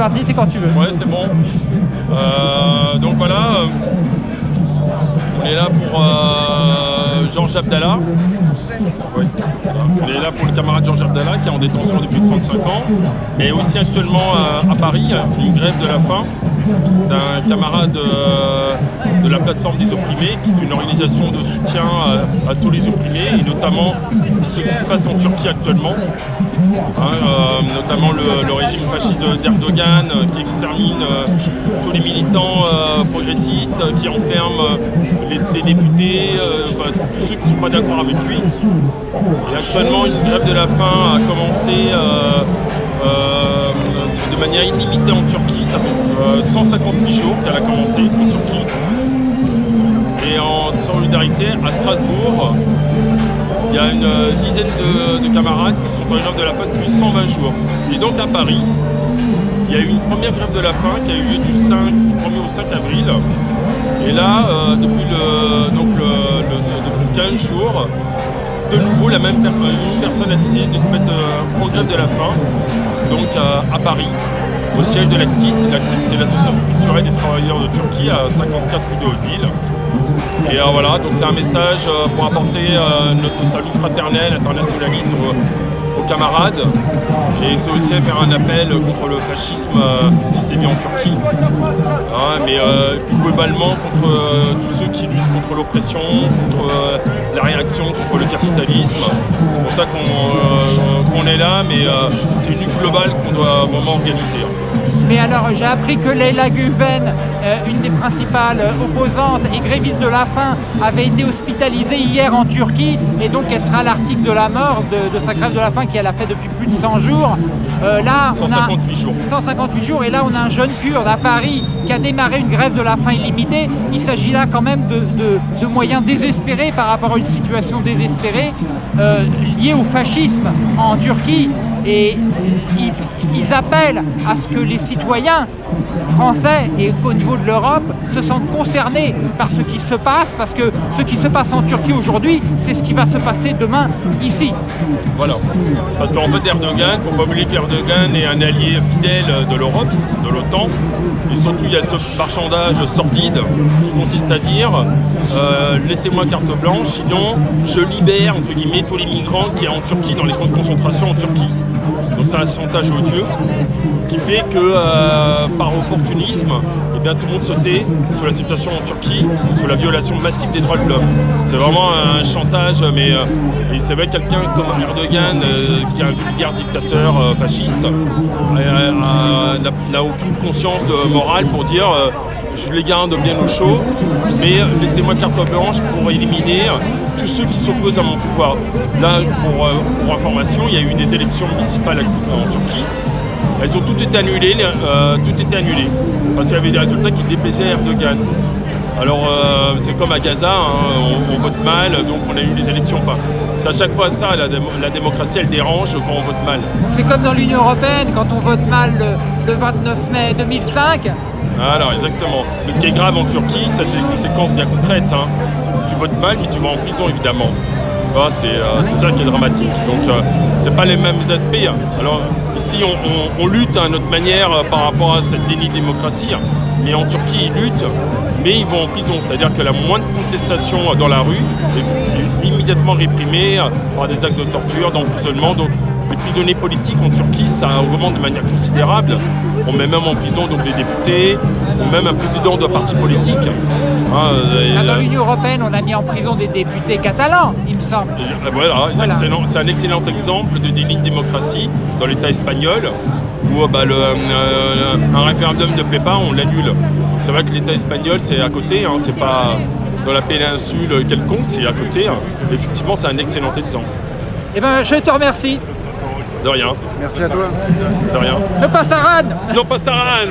parti, c'est quand tu veux. Ouais, c'est bon. Donc voilà, on est là pour Georges Abdallah. Oui. On est là pour le camarade Georges Abdallah qui est en détention depuis 35 ans, mais aussi actuellement à Paris, une grève de la faim d'un camarade de la plateforme des opprimés, qui est une organisation de soutien à tous les opprimés, et notamment ce qui se passe en Turquie actuellement. Notamment le régime fasciste d'Erdogan qui extermine tous les militants progressistes, qui enferme les députés, tous ceux qui ne sont pas d'accord avec lui. Et actuellement, une grève de la faim a commencé de manière illimitée en Turquie. Ça fait 158 jours qu'elle a commencé en Turquie. Et en solidarité, à Strasbourg, il y a une dizaine de camarades qui sont en grève de la faim depuis 120 jours. Et donc à Paris, il y a eu une première grève de la faim qui a eu lieu du 1er au 5 avril. Et là, depuis 15 jours, de nouveau, une personne a décidé de se mettre en grève de la faim, donc à Paris, au siège de l'Actit. L'Actit, c'est l'association culturelle des travailleurs de Turquie à 54 rue de Hauteville. Et voilà, donc c'est un message pour apporter notre salut fraternel, internationaliste aux camarades. Et c'est aussi faire un appel contre le fascisme qui sévit en Turquie. Mais plus globalement contre tous ceux qui luttent contre l'oppression, contre la réaction contre le capitalisme. C'est pour ça qu'on est là, mais c'est une lutte globale qu'on doit vraiment organiser. Mais alors, j'ai appris que Leyla Güven, une des principales opposantes et grévistes de la faim, avait été hospitalisée hier en Turquie, et donc elle sera à l'article de la mort de sa grève de la faim qu'elle a fait depuis plus de 100 jours. Là, 158 jours. 158 jours, et là on a un jeune Kurde à Paris qui a démarré une grève de la faim illimitée. Il s'agit là quand même de moyens désespérés par rapport à une situation désespérée liée au fascisme en Turquie. Et ils appellent à ce que les citoyens français et au niveau de l'Europe se sentent concernés par ce qui se passe, parce que ce qui se passe en Turquie aujourd'hui, c'est ce qui va se passer demain ici. Voilà. Parce qu'en fait, Erdogan, il ne faut pas oublier qu'Erdogan est un allié fidèle de l'Europe, de l'OTAN. Et surtout, il y a ce marchandage sordide qui consiste à dire laissez-moi carte blanche, sinon je libère entre guillemets tous les migrants qui sont en Turquie, dans les camps de concentration en Turquie. Donc c'est un chantage odieux qui fait que par opportunisme, eh bien, tout le monde se tait sur la situation en Turquie, sur la violation massive des droits de l'homme. C'est vraiment un chantage, mais c'est vrai que quelqu'un comme Erdogan, qui est un vulgaire dictateur fasciste, n'a aucune conscience morale pour dire je les garde bien au chaud, mais laissez-moi carte blanche pour éliminer tous ceux qui s'opposent à mon pouvoir. Là, pour information, il y a eu des élections municipales en Turquie. Elles ont toutes été annulées, parce qu'il y avait des résultats qui déplaisaient à Erdogan. Alors c'est comme à Gaza, on vote mal, donc on a eu des élections. Enfin, c'est à chaque fois ça, la démocratie elle dérange quand on vote mal. C'est comme dans l'Union Européenne, quand on vote mal le 29 mai 2005. Alors exactement. Mais ce qui est grave en Turquie, ça a des conséquences bien concrètes. Tu votes mal, mais tu vas en prison évidemment. C'est ça qui est dramatique. Donc c'est pas les mêmes aspects. Alors ici on lutte à notre manière par rapport à cette déni de démocratie, mais en Turquie ils luttent, mais ils vont en prison. C'est-à-dire que la moindre contestation dans la rue est immédiatement réprimée par des actes de torture, d'emprisonnement. Donc les prisonniers politiques en Turquie, ça augmente de manière considérable. On met même en prison donc, des députés, ou même un président d'un parti politique. Dans l'Union Européenne, on a mis en prison des députés catalans, il me semble. Voilà. C'est un excellent exemple de déni de démocratie dans l'État espagnol, où un référendum ne plaît pas, on l'annule. C'est vrai que l'État espagnol, c'est à côté, c'est pas dans la péninsule quelconque, c'est à côté. Effectivement, c'est un excellent exemple. Eh bien, je te remercie. De rien. Merci à toi. De rien. Ne pas Saran. Non pas Saran.